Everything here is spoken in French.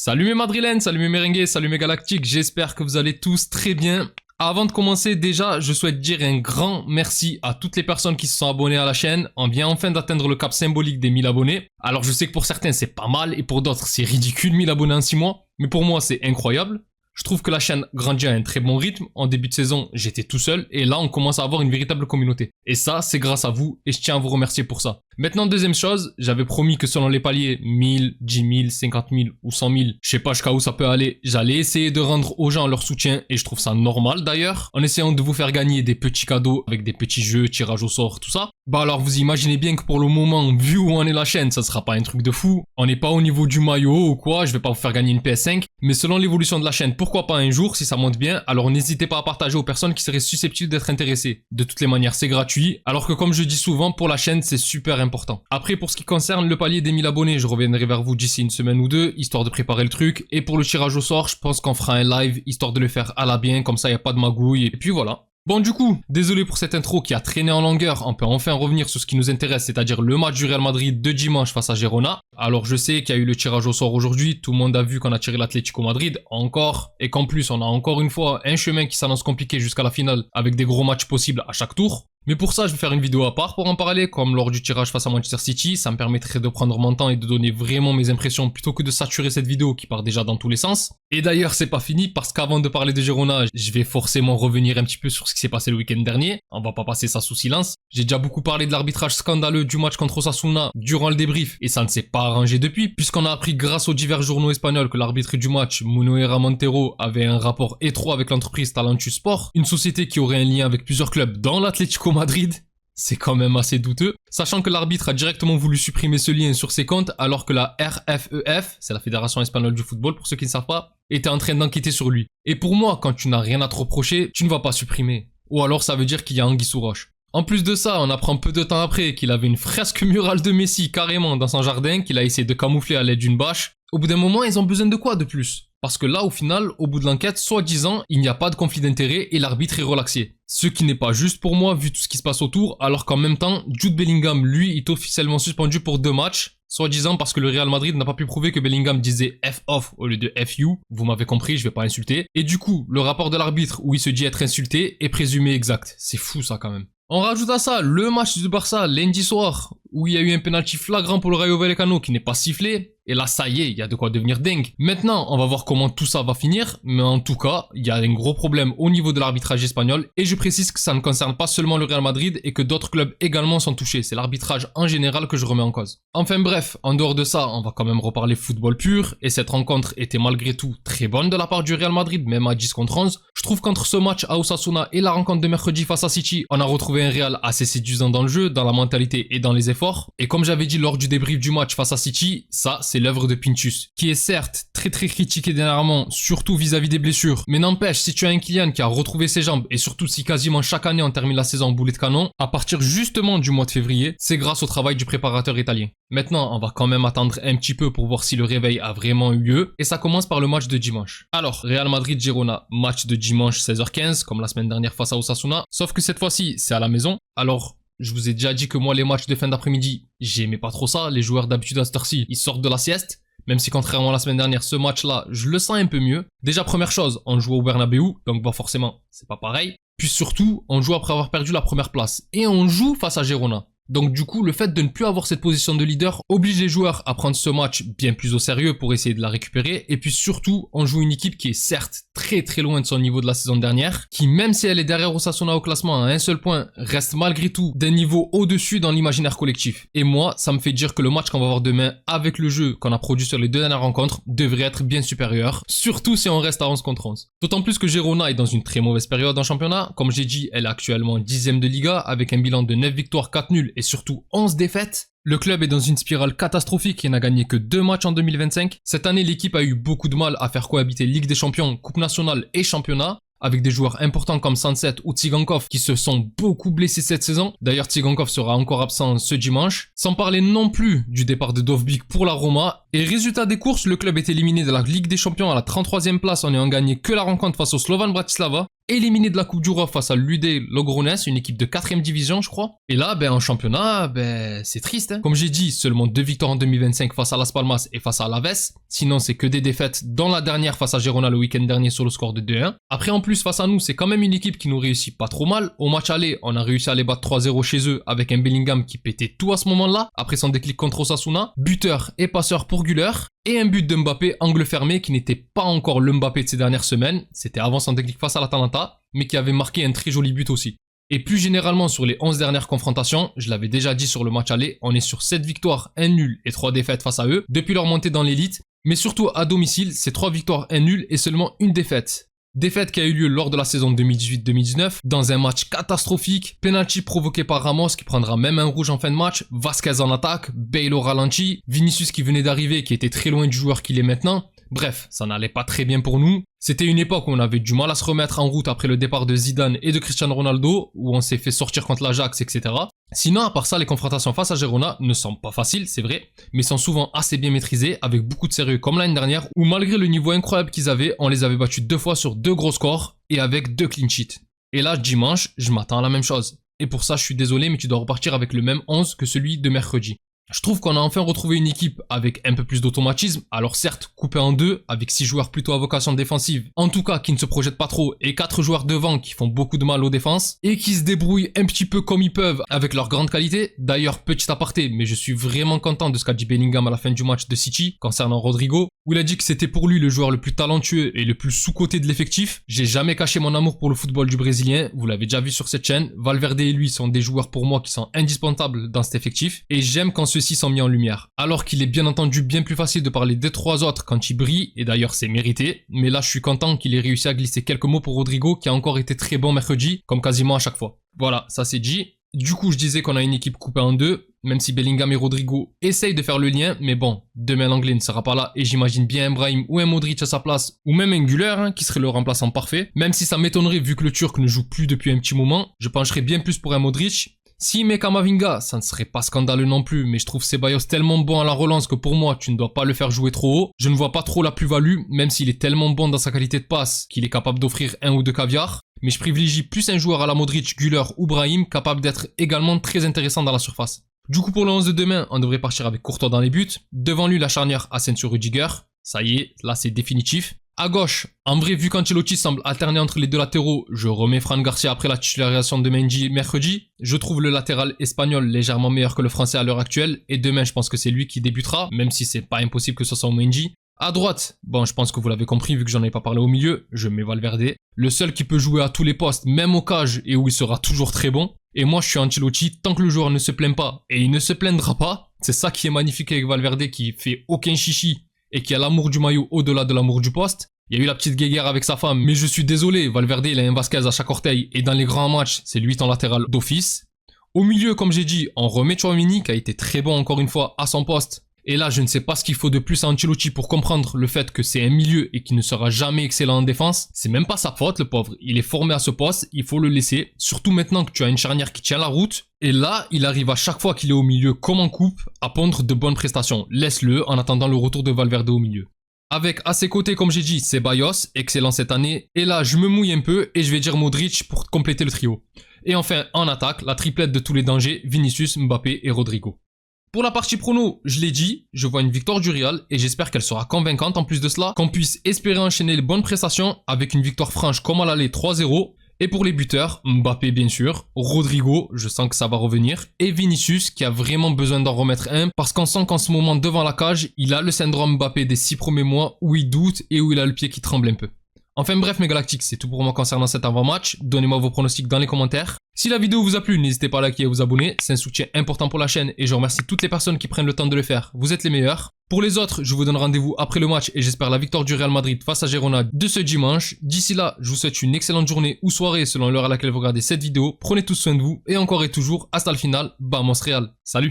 Salut mes madrilènes, salut mes merengues, salut mes galactiques, j'espère que vous allez tous très bien. Avant de commencer, déjà, je souhaite dire un grand merci à toutes les personnes qui se sont abonnées à la chaîne. On vient enfin d'atteindre le cap symbolique des 1000 abonnés. Alors je sais que pour certains c'est pas mal et pour d'autres c'est ridicule 1000 abonnés en 6 mois. Mais pour moi c'est incroyable. Je trouve que la chaîne grandit à un très bon rythme. En début de saison, j'étais tout seul et là on commence à avoir une véritable communauté. Et ça, c'est grâce à vous et je tiens à vous remercier pour ça. Maintenant, deuxième chose, j'avais promis que selon les paliers, 1000, 10 000, 50 000 ou 100 000, je sais pas jusqu'à où ça peut aller, j'allais essayer de rendre aux gens leur soutien et je trouve ça normal d'ailleurs, en essayant de vous faire gagner des petits cadeaux avec des petits jeux, tirages au sort, tout ça. Bah alors vous imaginez bien que pour le moment, vu où en est la chaîne, ça sera pas un truc de fou. On n'est pas au niveau du maillot ou quoi, je vais pas vous faire gagner une PS5, mais selon l'évolution de la chaîne, pourquoi pas un jour, si ça monte bien, alors n'hésitez pas à partager aux personnes qui seraient susceptibles d'être intéressées. De toutes les manières, c'est gratuit, alors que comme je dis souvent, pour la chaîne, c'est super important. Après, pour ce qui concerne le palier des 1000 abonnés, je reviendrai vers vous d'ici une semaine ou deux, histoire de préparer le truc. Et pour le tirage au sort, je pense qu'on fera un live, histoire de le faire à la bien, comme ça, il n'y a pas de magouille. Et puis voilà. Bon du coup, désolé pour cette intro qui a traîné en longueur, on peut enfin revenir sur ce qui nous intéresse, c'est-à-dire le match du Real Madrid de dimanche face à Girona. Alors je sais qu'il y a eu le tirage au sort aujourd'hui, tout le monde a vu qu'on a tiré l'Atlético Madrid, encore, et qu'en plus on a encore une fois un chemin qui s'annonce compliqué jusqu'à la finale, avec des gros matchs possibles à chaque tour. Mais pour ça, je vais faire une vidéo à part pour en parler, comme lors du tirage face à Manchester City, ça me permettrait de prendre mon temps et de donner vraiment mes impressions plutôt que de saturer cette vidéo qui part déjà dans tous les sens. Et d'ailleurs, c'est pas fini parce qu'avant de parler de Girona, je vais forcément revenir un petit peu sur ce qui s'est passé le week-end dernier. On va pas passer ça sous silence. J'ai déjà beaucoup parlé de l'arbitrage scandaleux du match contre Osasuna durant le débrief et ça ne s'est pas arrangé depuis, puisqu'on a appris grâce aux divers journaux espagnols que l'arbitre du match, Munoera Montero, avait un rapport étroit avec l'entreprise Talentus Sport, une société qui aurait un lien avec plusieurs clubs dans l'Atlético Madrid. C'est quand même assez douteux, sachant que l'arbitre a directement voulu supprimer ce lien sur ses comptes alors que la RFEF, c'est la Fédération Espagnole du Football pour ceux qui ne savent pas, était en train d'enquêter sur lui. Et pour moi, quand tu n'as rien à te reprocher, tu ne vas pas supprimer. Ou alors ça veut dire qu'il y a anguille sous roche. En plus de ça, on apprend peu de temps après qu'il avait une fresque murale de Messi carrément dans son jardin qu'il a essayé de camoufler à l'aide d'une bâche. Au bout d'un moment, ils ont besoin de quoi de plus? Parce que là, au final, au bout de l'enquête, soi-disant, il n'y a pas de conflit d'intérêt et l'arbitre est relaxé. Ce qui n'est pas juste pour moi vu tout ce qui se passe autour, alors qu'en même temps, Jude Bellingham, lui, est officiellement suspendu pour 2 matchs, soi-disant parce que le Real Madrid n'a pas pu prouver que Bellingham disait F-off au lieu de F-you, vous m'avez compris, je vais pas insulter. Et du coup, le rapport de l'arbitre où il se dit être insulté est présumé exact. C'est fou ça quand même. On rajoute à ça le match du Barça lundi soir, où il y a eu un penalty flagrant pour le Rayo Vallecano qui n'est pas sifflé. Et là, ça y est, il y a de quoi devenir dingue. Maintenant, on va voir comment tout ça va finir. Mais en tout cas, il y a un gros problème au niveau de l'arbitrage espagnol. Et je précise que ça ne concerne pas seulement le Real Madrid et que d'autres clubs également sont touchés. C'est l'arbitrage en général que je remets en cause. Enfin bref, en dehors de ça, on va quand même reparler football pur. Et cette rencontre était malgré tout très bonne de la part du Real Madrid, même à 10 contre 11. Je trouve qu'entre ce match à Osasuna et la rencontre de mercredi face à City, on a retrouvé un Real assez séduisant dans le jeu, dans la mentalité et dans les efforts. Et comme j'avais dit lors du débrief du match face à City, ça c'est l'œuvre de Pintus, qui est certes très critiqué dernièrement, surtout vis-à-vis des blessures. Mais n'empêche, si tu as un Kylian qui a retrouvé ses jambes, et surtout si quasiment chaque année on termine la saison en boulet de canon, à partir justement du mois de février, c'est grâce au travail du préparateur italien. Maintenant, on va quand même attendre un petit peu pour voir si le réveil a vraiment eu lieu, et ça commence par le match de dimanche. Alors, Real Madrid-Girona, match de dimanche 16h15, comme la semaine dernière face à Osasuna, sauf que cette fois-ci, c'est à la maison. Alors, je vous ai déjà dit que moi, les matchs de fin d'après-midi, j'aimais pas trop ça. Les joueurs d'habitude à cette heure-ci, ils sortent de la sieste. Même si contrairement à la semaine dernière, ce match-là, je le sens un peu mieux. Déjà, première chose, on joue au Bernabeu, donc bon, forcément, c'est pas pareil. Puis surtout, on joue après avoir perdu la première place. Et on joue face à Girona. Donc du coup, le fait de ne plus avoir cette position de leader oblige les joueurs à prendre ce match bien plus au sérieux pour essayer de la récupérer. Et puis surtout, on joue une équipe qui est certes très loin de son niveau de la saison dernière, qui même si elle est derrière Osasuna au classement à un seul point, reste malgré tout d'un niveau au-dessus dans l'imaginaire collectif. Et moi, ça me fait dire que le match qu'on va avoir demain avec le jeu qu'on a produit sur les 2 dernières rencontres devrait être bien supérieur, surtout si on reste à 11 contre 11. D'autant plus que Girona est dans une très mauvaise période en championnat. Comme j'ai dit, elle est actuellement 10e de Liga avec un bilan de 9 victoires, 4 nuls et surtout 11 défaites. Le club est dans une spirale catastrophique et n'a gagné que 2 matchs en 2025. Cette année, l'équipe a eu beaucoup de mal à faire cohabiter Ligue des Champions, Coupe nationale et championnat, avec des joueurs importants comme Sanset ou Tsigankov qui se sont beaucoup blessés cette saison. D'ailleurs, Tsigankov sera encore absent ce dimanche. Sans parler non plus du départ de Dovbyk pour la Roma. Et résultat des courses, le club est éliminé de la Ligue des Champions à la 33e place en n'ayant gagné que la rencontre face au Slovan Bratislava. éliminé de la Coupe d'Europe face à l'UD Logroñés, une équipe de 4ème division, je crois. Et là, en championnat, c'est triste. Hein. Comme j'ai dit, seulement 2 victoires en 2025 face à Las Palmas et face à Alaves. Sinon, c'est que des défaites, dont la dernière face à Girona le week-end dernier sur le score de 2-1. Après, en plus, face à nous, c'est quand même une équipe qui nous réussit pas trop mal. Au match aller, on a réussi à les battre 3-0 chez eux avec un Bellingham qui pétait tout à ce moment-là, après son déclic contre Osasuna. Buteur et passeur pour Güler. Et un but de Mbappé, angle fermé, qui n'était pas encore le Mbappé de ces dernières semaines. C'était avant son déclic face à l'Atalanta, mais qui avait marqué un très joli but aussi. Et plus généralement sur les 11 dernières confrontations, je l'avais déjà dit sur le match aller, on est sur 7 victoires, 1 nul et 3 défaites face à eux, depuis leur montée dans l'élite. Mais surtout à domicile, c'est 3 victoires, 1 nul et seulement une défaite. Défaite qui a eu lieu lors de la saison 2018-2019, dans un match catastrophique, penalty provoqué par Ramos qui prendra même un rouge en fin de match, Vasquez en attaque, Bale au ralenti, Vinicius qui venait d'arriver qui était très loin du joueur qu'il est maintenant. Bref, ça n'allait pas très bien pour nous. C'était une époque où on avait du mal à se remettre en route après le départ de Zidane et de Cristiano Ronaldo, où on s'est fait sortir contre l'Ajax, etc. Sinon, à part ça, les confrontations face à Girona ne sont pas faciles, c'est vrai, mais sont souvent assez bien maîtrisées, avec beaucoup de sérieux comme l'année dernière, où malgré le niveau incroyable qu'ils avaient, on les avait battus 2 fois sur 2 gros scores, et avec 2 clean sheets. Et là, dimanche, je m'attends à la même chose. Et pour ça, je suis désolé, mais tu dois repartir avec le même 11 que celui de mercredi. Je trouve qu'on a enfin retrouvé une équipe avec un peu plus d'automatisme, alors certes coupée en 2, avec 6 joueurs plutôt à vocation défensive, en tout cas qui ne se projettent pas trop, et 4 joueurs devant qui font beaucoup de mal aux défenses, et qui se débrouillent un petit peu comme ils peuvent avec leur grande qualité. D'ailleurs, petit aparté, mais je suis vraiment content de ce qu'a dit Bellingham à la fin du match de City, concernant Rodrigo, où il a dit que c'était pour lui le joueur le plus talentueux et le plus sous-coté de l'effectif. J'ai jamais caché mon amour pour le football du Brésilien, vous l'avez déjà vu sur cette chaîne, Valverde et lui sont des joueurs pour moi qui sont indispensables dans cet effectif, et j'aime quand ceux-ci sont mis en lumière. Alors qu'il est bien entendu bien plus facile de parler des 3 autres quand ils brillent, et d'ailleurs c'est mérité, mais là je suis content qu'il ait réussi à glisser quelques mots pour Rodrigo qui a encore été très bon mercredi, comme quasiment à chaque fois. Voilà, ça c'est dit. Du coup, je disais qu'on a une équipe coupée en 2, même si Bellingham et Rodrigo essayent de faire le lien, mais bon, demain l'anglais ne sera pas là, et j'imagine bien un Brahim ou un Modric à sa place, ou même un Güler, qui serait le remplaçant parfait, même si ça m'étonnerait vu que le Turc ne joue plus depuis un petit moment, je pencherais bien plus pour un Modric. Si met Camavinga, ça ne serait pas scandaleux non plus, mais je trouve Ceballos tellement bon à la relance que pour moi, tu ne dois pas le faire jouer trop haut. Je ne vois pas trop la plus-value, même s'il est tellement bon dans sa qualité de passe qu'il est capable d'offrir 1 ou 2 caviars. Mais je privilégie plus un joueur à la Modric, Güler ou Brahim capable d'être également très intéressant dans la surface. Du coup, pour le 11 de demain, on devrait partir avec Courtois dans les buts. Devant lui, la charnière Asensio-Rudiger. Ça y est, là c'est définitif. À gauche, en vrai, vu qu'Ancelotti semble alterner entre les 2 latéraux, je remets Fran Garcia après la titularisation de Mendy mercredi. Je trouve le latéral espagnol légèrement meilleur que le français à l'heure actuelle, et demain je pense que c'est lui qui débutera, même si c'est pas impossible que ce soit Mendy. À droite, bon je pense que vous l'avez compris vu que j'en ai pas parlé au milieu, je mets Valverde. Le seul qui peut jouer à tous les postes, même au cage, et où il sera toujours très bon. Et moi je suis Ancelotti, tant que le joueur ne se plaint pas, et il ne se plaindra pas, c'est ça qui est magnifique avec Valverde qui fait aucun chichi, et qui a l'amour du maillot au-delà de l'amour du poste. Il y a eu la petite guéguerre avec sa femme, mais je suis désolé, Valverde il a un Vasquez à chaque orteil, et dans les grands matchs, c'est lui ton latéral d'office. Au milieu, comme j'ai dit, on remet Tchouaméni, qui a été très bon encore une fois à son poste. Et là, je ne sais pas ce qu'il faut de plus à Ancelotti pour comprendre le fait que c'est un milieu et qu'il ne sera jamais excellent en défense. C'est même pas sa faute, le pauvre. Il est formé à ce poste, il faut le laisser. Surtout maintenant que tu as une charnière qui tient la route. Et là, il arrive à chaque fois qu'il est au milieu comme en coupe à pondre de bonnes prestations. Laisse-le en attendant le retour de Valverde au milieu. Avec à ses côtés, comme j'ai dit, Ceballos, excellent cette année. Et là, je me mouille un peu et je vais dire Modric pour compléter le trio. Et enfin, en attaque, la triplette de tous les dangers, Vinicius, Mbappé et Rodrigo. Pour la partie prono, je l'ai dit, je vois une victoire du Real et j'espère qu'elle sera convaincante en plus de cela, qu'on puisse espérer enchaîner les bonnes prestations avec une victoire franche comme à l'aller 3-0. Et pour les buteurs, Mbappé bien sûr, Rodrigo, je sens que ça va revenir, et Vinicius qui a vraiment besoin d'en remettre un parce qu'on sent qu'en ce moment devant la cage, il a le syndrome Mbappé des 6 premiers mois où il doute et où il a le pied qui tremble un peu. Enfin bref mes galactiques, c'est tout pour moi concernant cet avant-match, donnez-moi vos pronostics dans les commentaires. Si la vidéo vous a plu, n'hésitez pas à liker et à vous abonner, c'est un soutien important pour la chaîne et je remercie toutes les personnes qui prennent le temps de le faire, vous êtes les meilleurs. Pour les autres, je vous donne rendez-vous après le match et j'espère la victoire du Real Madrid face à Girona de ce dimanche. D'ici là, je vous souhaite une excellente journée ou soirée selon l'heure à laquelle vous regardez cette vidéo, prenez tous soin de vous et encore et toujours, hasta le final, vamos Real, salut.